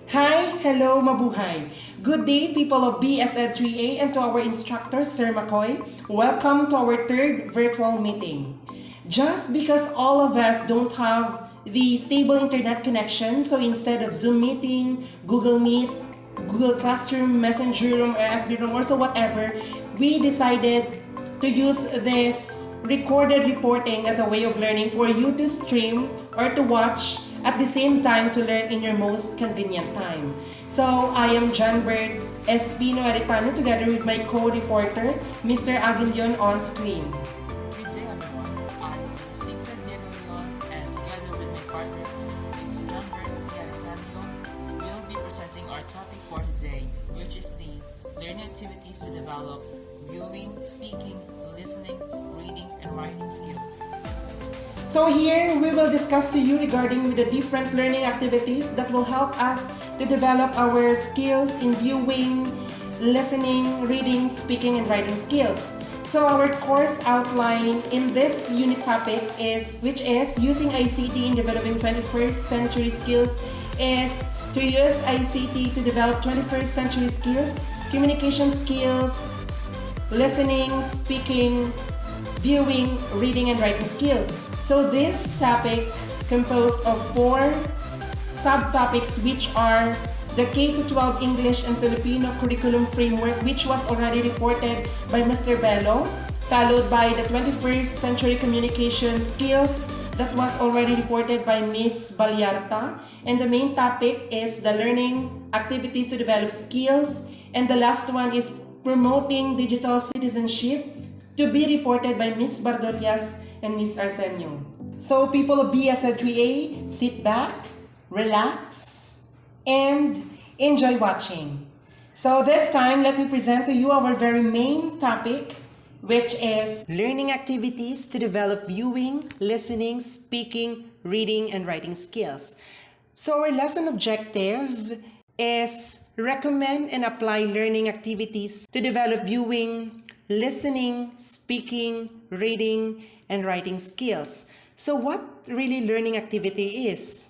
Hi, hello, mabuhay. Good day, people of BSN 3A and to our instructor, Sir McCoy. Welcome to our third virtual meeting. Just because all of us don't have the stable internet connection, so instead of Zoom meeting, Google Meet, Google Classroom, Messenger Room, or FB Room, or so whatever, we decided to use this recorded reporting as a way of learning for you to stream or to watch at the same time to learn in your most convenient time. So I am John Bird Espino Aritano together with my co-reporter, Mr. Aguilion on screen. Good day everyone, I am Siegfried Leon and together with my partner, it's John Bird Aritano, we'll be presenting our topic for today, which is the learning activities to develop viewing, speaking, listening, reading, and writing skills. So here we will discuss to you regarding the different learning activities that will help us to develop our skills in viewing, listening, reading, speaking, and writing skills. So our course outline in this unit topic which is using ICT in developing 21st century skills, is to use ICT to develop 21st century skills, communication skills, listening, speaking, viewing, reading, and writing skills. So this topic composed of 4 subtopics, which are the K-12 English and Filipino curriculum framework, which was already reported by Mr. Bello, followed by the 21st century communication skills that was already reported by Ms. Balyarta, and the main topic is the learning activities to develop skills, and the last one is promoting digital citizenship, to be reported by Ms. Bardolias and Ms. Arsenio. So people of BSN 3A, sit back, relax, and enjoy watching. So this time, let me present to you our very main topic, which is learning activities to develop viewing, listening, speaking, reading, and writing skills. So our lesson objective is recommend and apply learning activities to develop viewing, listening, speaking, reading, and writing skills. So what really learning activity is?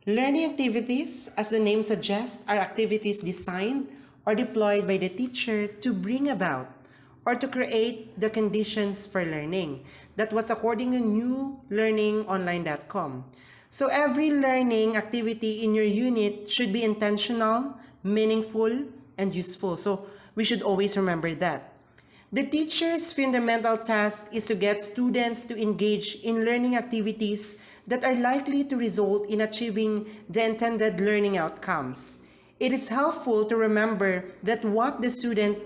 Learning activities, as the name suggests, are activities designed or deployed by the teacher to bring about or to create the conditions for learning. That was according to newlearningonline.com. So every learning activity in your unit should be intentional, meaningful, and useful. So we should always remember that. The teacher's fundamental task is to get students to engage in learning activities that are likely to result in achieving the intended learning outcomes. It is helpful to remember that what the student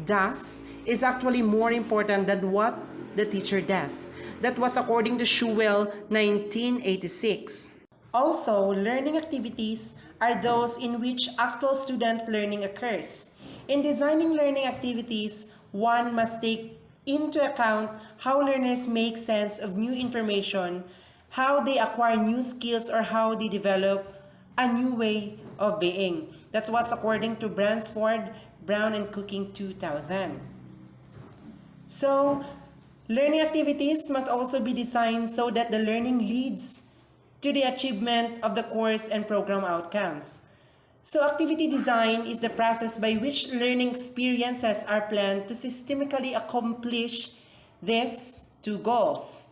does is actually more important than what the teacher does. That was according to Schuell, 1986. Also, learning activities are those in which actual student learning occurs. In designing learning activities, one must take into account how learners make sense of new information, how they acquire new skills, or how they develop a new way of being. That's what's according to Bransford, Brown, and Cooking 2000. So, learning activities must also be designed so that the learning leads to the achievement of the course and program outcomes. So activity design is the process by which learning experiences are planned to systematically accomplish these 2 goals.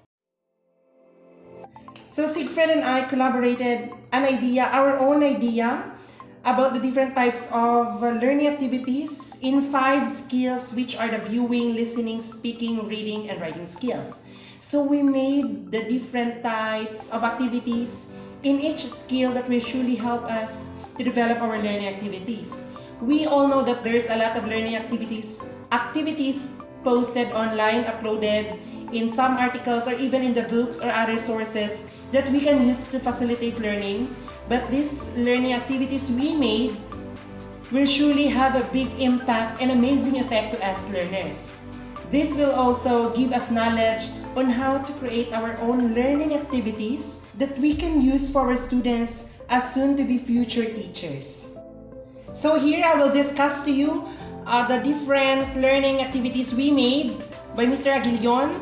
So Siegfried and I collaborated our own idea about the different types of learning activities in 5 skills, which are the viewing, listening, speaking, reading, and writing skills. So we made the different types of activities in each skill that will surely help us to develop our learning activities. We all know that there's a lot of learning activities posted online, uploaded in some articles or even in the books or other sources that we can use to facilitate learning. But these learning activities we made will surely have a big impact and amazing effect to us learners. This will also give us knowledge on how to create our own learning activities that we can use for our students as soon-to-be future teachers. So here I will discuss to you the different learning activities we made by Mr. Aguilion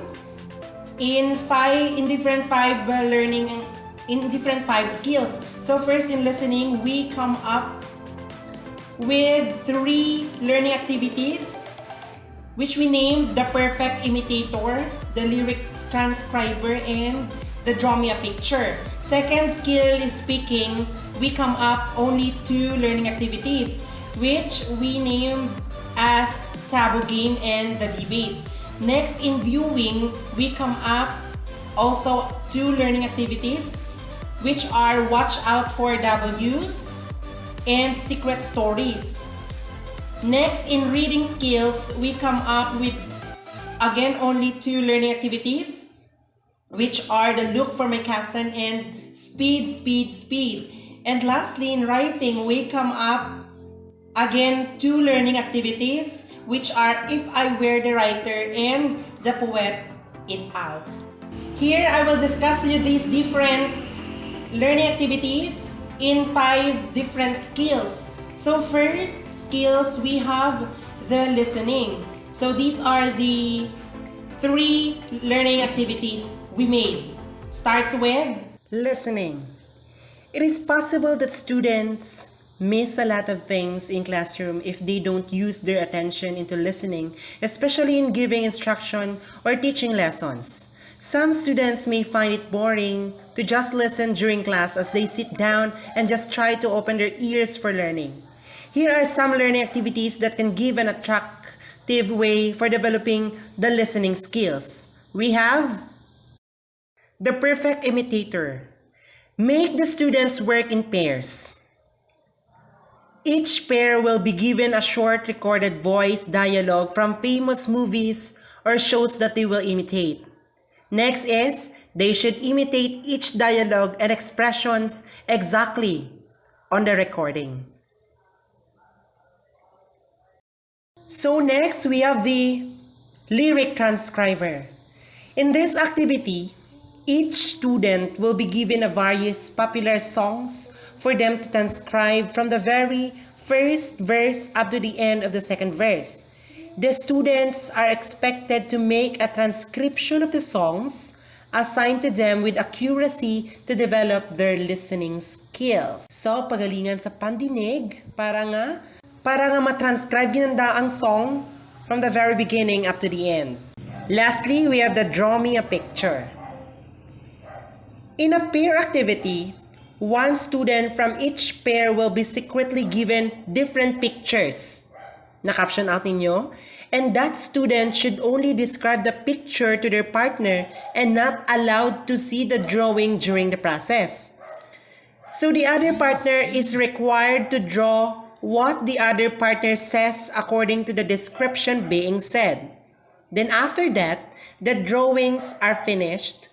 in different five skills. So first in listening, we come up with 3 learning activities which we named the perfect imitator, the lyric transcriber, and the draw me a picture. Second skill is speaking. We come up only 2 learning activities which we named as taboo game and the debate. Next in viewing, we come up also 2 learning activities which are watch out for W's and secret stories. Next, in reading skills, we come up with again only 2 learning activities which are the look for my cousin and speed, speed, speed. And lastly, in writing, we come up again 2 learning activities which are if I were the writer and the poet it out. Here, I will discuss with you these different learning activities in 5 different skills. So first skills, we have the listening. So these are the 3 learning activities we made. Starts with listening. It is possible that students miss a lot of things in classroom if they don't use their attention into listening, especially in giving instruction or teaching lessons. Some students may find it boring to just listen during class as they sit down and just try to open their ears for learning. Here are some learning activities that can give an attractive way for developing the listening skills. We have the perfect imitator. Make the students work in pairs. Each pair will be given a short recorded voice dialogue from famous movies or shows that they will imitate. Next is, they should imitate each dialogue and expressions exactly on the recording. So next, we have the lyric transcriber. In this activity, each student will be given a various popular songs for them to transcribe from the very first verse up to the end of the second verse. The students are expected to make a transcription of the songs assigned to them with accuracy to develop their listening skills. So, pagalingan sa pandinig para nga matranscribe ginanda ang song from the very beginning up to the end. Lastly, we have the draw me a picture. In a pair activity, one student from each pair will be secretly given different pictures. Na-caption out ninyo? And that student should only describe the picture to their partner and not allowed to see the drawing during the process. So the other partner is required to draw what the other partner says according to the description being said. Then after that, the drawings are finished.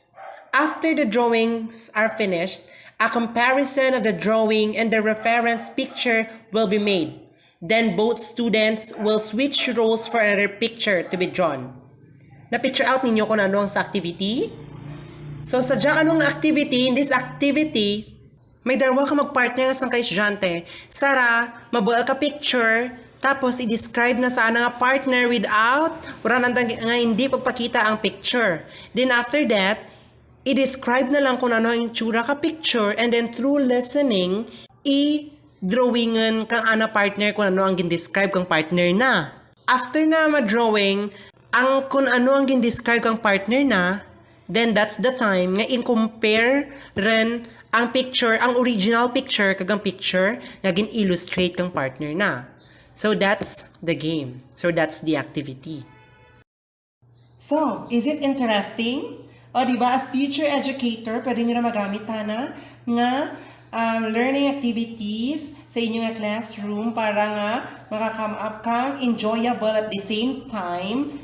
After the drawings are finished, a comparison of the drawing and the reference picture will be made. Then both students will switch roles for another picture to be drawn. Na-picture out ninyo kung ano ang sa activity? So sadya anong activity, in this activity, may darwa ka magpartner nga sang ka-estudyante. Sara, mabual ka picture, tapos i-describe na sa nga partner without, pura nga hindi pagpakita ang picture. Then after that, i-describe na lang kung ano ang tsura ka picture, and then through listening, drawingan kang ana partner kung ano ang gin-describe kang partner na. After na ma-drawing, ang kung ano ang gin-describe kang partner na, then that's the time nga in-compare rin ang picture, ang original picture kagang picture nga gin-illustrate kang partner na. So that's the game. So that's the activity. So, is it interesting? O diba, as future educator, pwede nyo na magamit na nga learning activities sa inyong classroom para nga maka-come up kang enjoyable at the same time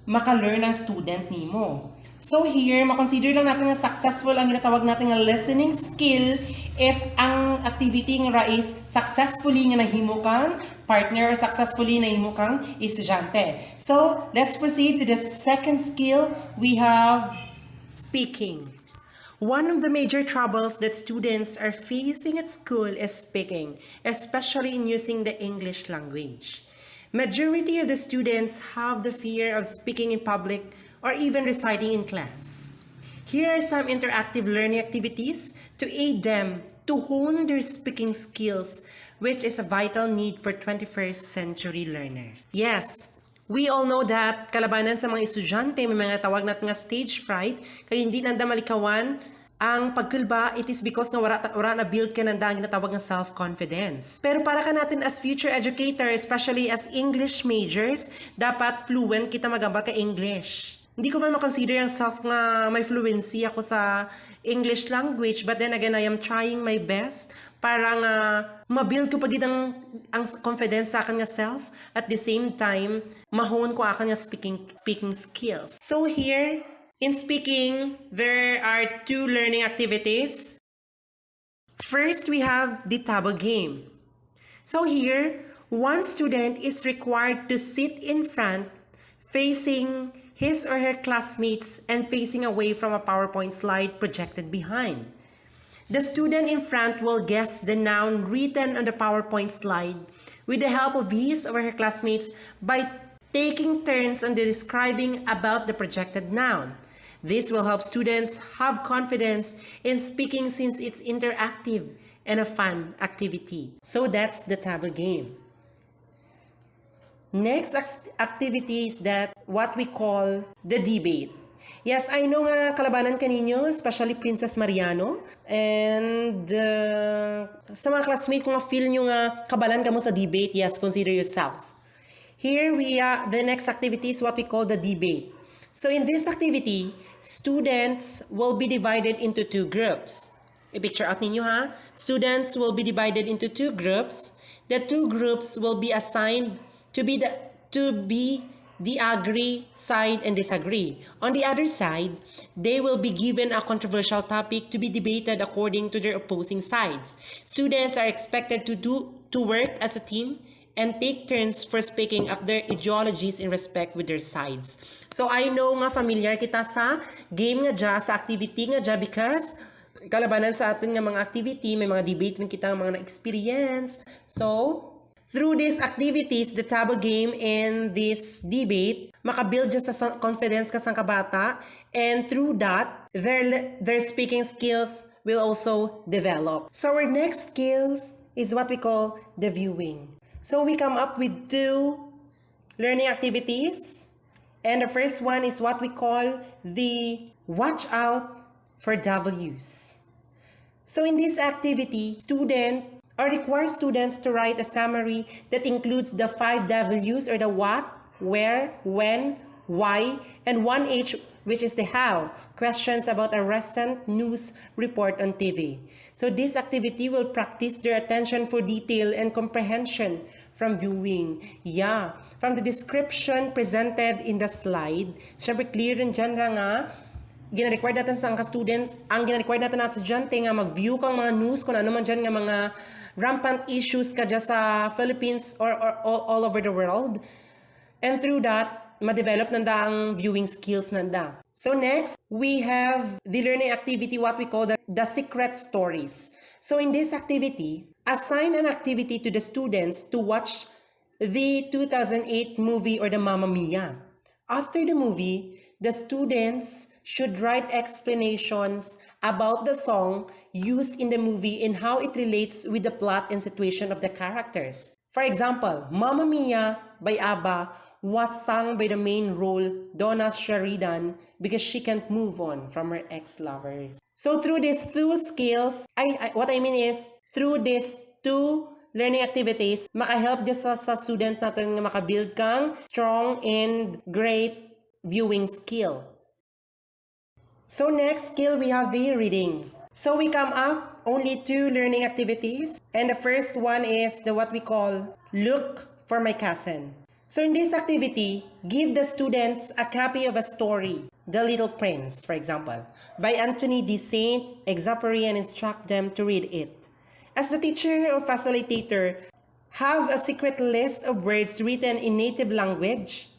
maka-learn ang student nimo. So here, makonsider lang natin na successful ang ginatawag natin nga listening skill if ang activity nga is successfully nga nahimo kang partner or successfully nahimo kang estudyante. So, let's proceed to the second skill. We have speaking. One of the major troubles that students are facing at school is speaking, especially in using the English language. Majority of the students have the fear of speaking in public or even reciting in class. Here are some interactive learning activities to aid them to hone their speaking skills, which is a vital need for 21st century learners. Yes, we all know that kalabanan sa mga estudyante may mga tawag natin nga stage fright, kaya hindi nanda malikawan ang pagkulba. It is because nga wala na build ka nanda ang ginatawag ng self-confidence. Pero para ka natin as future educator, especially as English majors, dapat fluent kita magamba ka English. Hindi ko man makonsider ang self nga may fluency ako sa English language, but then again, I am trying my best para nga ma-build ko pagid ang confidence sa akin nga self, at the same time, mahon ko akin nga speaking skills. So here, in speaking, there are 2 learning activities. First, we have the table game. So here, one student is required to sit in front, facing his or her classmates and facing away from a PowerPoint slide projected behind. The student in front will guess the noun written on the PowerPoint slide with the help of his or her classmates by taking turns on the describing about the projected noun. This will help students have confidence in speaking since it's interactive and a fun activity. So that's the table game. Next activity is that what we call the debate. Yes, I know nga kalabanan kaninyo, especially Princess Mariano. And sa mga classmate ko nga feel nyo nga kabalan ka mo sa debate, yes, consider yourself. Here the next activity is what we call the debate. So in this activity, students will be divided into 2 groups. I-picture out ninyo ha. Students will be divided into 2 groups. The 2 groups will be assigned to be the agree side and disagree. On the other side, they will be given a controversial topic to be debated according to their opposing sides. Students are expected to work as a team and take turns for speaking of their ideologies in respect with their sides. So I know nga familiar kita sa game nga dya, sa activity nga dya, because kalabanan sa atin nga mga activity, may mga debate na kita mga na-experience. So, through these activities, the table game and this debate, makabuild dyan sa confidence ka sa kabata, and through that, their speaking skills will also develop. So our next skill is what we call the viewing. So we come up with 2 learning activities, and the first one is what we call the watch out for W's. So in this activity, require students to write a summary that includes the 5 W's, or the what, where, when, why, and 1H, which is the how, questions about a recent news report on TV. So this activity will practice their attention for detail and comprehension from viewing. Yeah, from the description presented in the slide, syempre clear rin dyan nga, gina-require natin sa student, ang gina-require natin sa estudyante nga mag-view kang mga news, kung ano man dyan nga mga rampant issues ka dyan sa Philippines or all over the world. And through that, ma-develop nanda ang viewing skills nanda. So next, we have the learning activity, what we call the secret stories. So in this activity, assign an activity to the students to watch the 2008 movie or the Mamma Mia. After the movie, the students should write explanations about the song used in the movie and how it relates with the plot and situation of the characters. For example, Mamma Mia by ABBA was sung by the main role, Donna Sheridan, because she can't move on from her ex-lovers. So through these 2 skills, what I mean is, through these 2 learning activities, makahelp dyan sa student natin nga makabuild kang strong and great viewing skill. So next skill, we have the reading. So we come up only 2 learning activities, and the first one is what we call Look for My Cousin. So in this activity, give the students a copy of a story, The Little Prince, for example, by Anthony de Saint-Exupéry, and instruct them to read it. As the teacher or facilitator, have a secret list of words written in native language.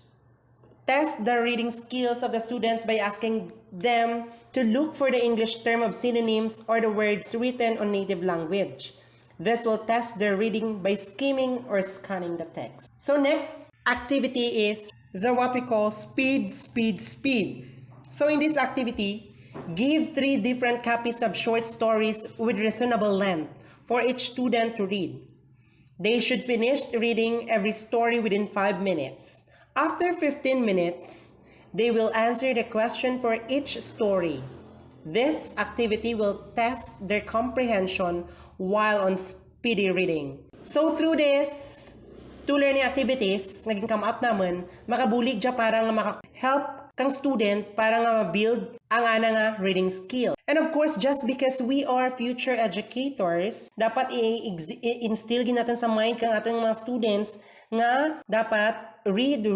Test the reading skills of the students by asking them to look for the English term of synonyms or the words written on native language. This will test their reading by skimming or scanning the text. So next activity is what we call speed. So in this activity, Give 3 different copies of short stories with reasonable length for each student to read. They should finish reading every story within 5 minutes. After 15 minutes, they will answer the question for each story. This activity will test their comprehension while on speedy reading. So through this 2 learning activities, naging come up naman, makabulig dya para nga maka-help kang student para nga ma-build ang ana nga reading skill. And of course, just because we are future educators, dapat i-instill natin sa mind kang ating mga students nga dapat read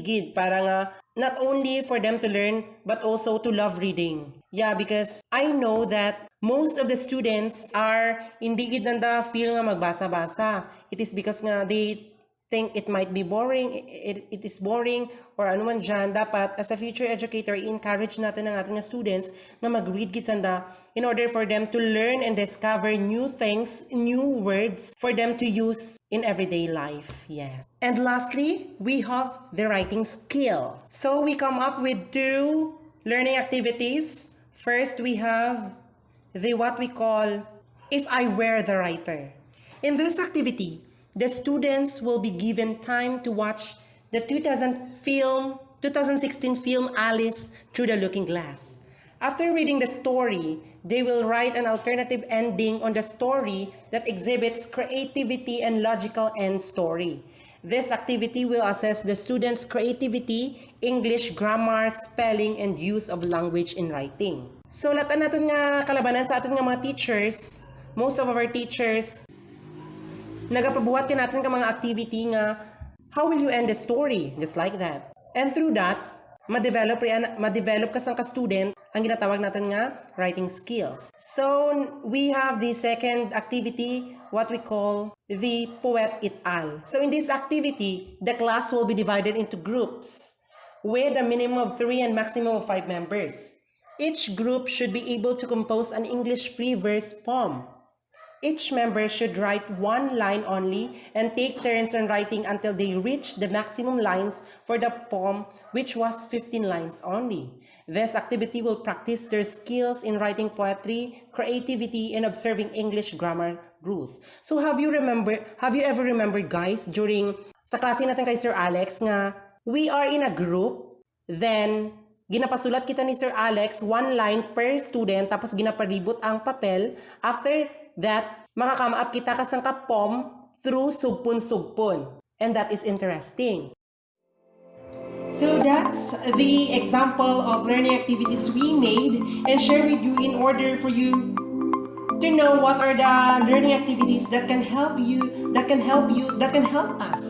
gid para nga not only for them to learn but also to love reading. Yeah, because I know that most of the students are hindi gid nanda feel nga magbasa-basa. It is because nga they think it might be boring, it is boring, or ano man dyan. Dapat, as a future educator, i-encourage natin ang ating students na mag-read gid sanda in order for them to learn and discover new things, new words for them to use in everyday life. Yes. And lastly, we have the writing skill. So we come up with 2 learning activities. First, we have the what we call If I Were the Writer. In this activity, the students will be given time to watch the 2016 film Alice Through the Looking Glass. After reading the story, they will write an alternative ending on the story that exhibits creativity and logical end story. This activity will assess the students' creativity, English grammar, spelling, and use of language in writing. So, natin nga kalabanan sa atin nga mga teachers, most of our teachers, nagapabuhat ka natin ka mga activity nga, how will you end the story? Just like that. And through that, ma-develop ka sang ka-student ang ginatawag natin nga writing skills. So, we have the second activity, what we call the Poet et al. So, in this activity, the class will be divided into groups with a minimum of 3 and maximum of 5 members. Each group should be able to compose an English free verse poem. Each member should write 1 line only and take turns on writing until they reach the maximum lines for the poem, which was 15 lines only. This activity will practice their skills in writing poetry, creativity, and observing English grammar rules. So have you ever remembered, guys, during sa klase natin kay Sir Alex nga we are in a group, then ginapasulat kita ni Sir Alex 1 line per student, tapos ginaparibot ang papel. After that, makakama up kita kasang kapom through sugpon-sugpon. And that is interesting. So that's the example of learning activities we made and share with you in order for you to know what are the learning activities that can help us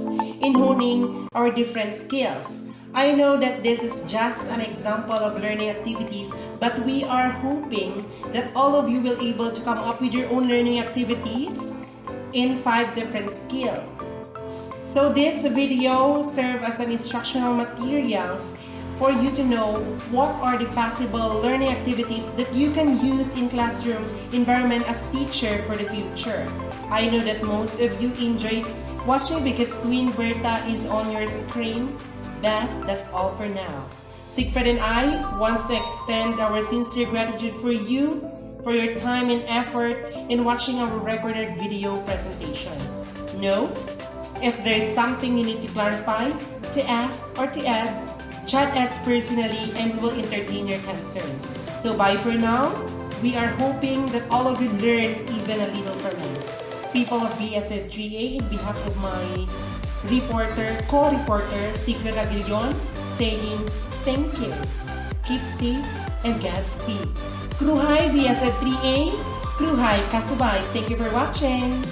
in honing our different skills. I know that this is just an example of learning activities, but we are hoping that all of you will able to come up with your own learning activities in 5 different skills. So this video serves as an instructional materials for you to know what are the possible learning activities that you can use in classroom environment as teacher for the future. I know that most of you enjoy watching because Queen Berta is on your screen. That's all for now. Siegfried and I wants to extend our sincere gratitude for you, for your time and effort in watching our recorded video presentation. Note, if there's something you need to clarify, to ask, or to add, chat us personally and we will entertain your concerns. So bye for now. We are hoping that all of you learn even a little from us. People of BSN 3A, in behalf of my co-reporter, Siegfried Aguillon, saying thank you, keep safe, and Godspeed. Kruhay BSN 3A, Kruhay Kasubay. Thank you for watching.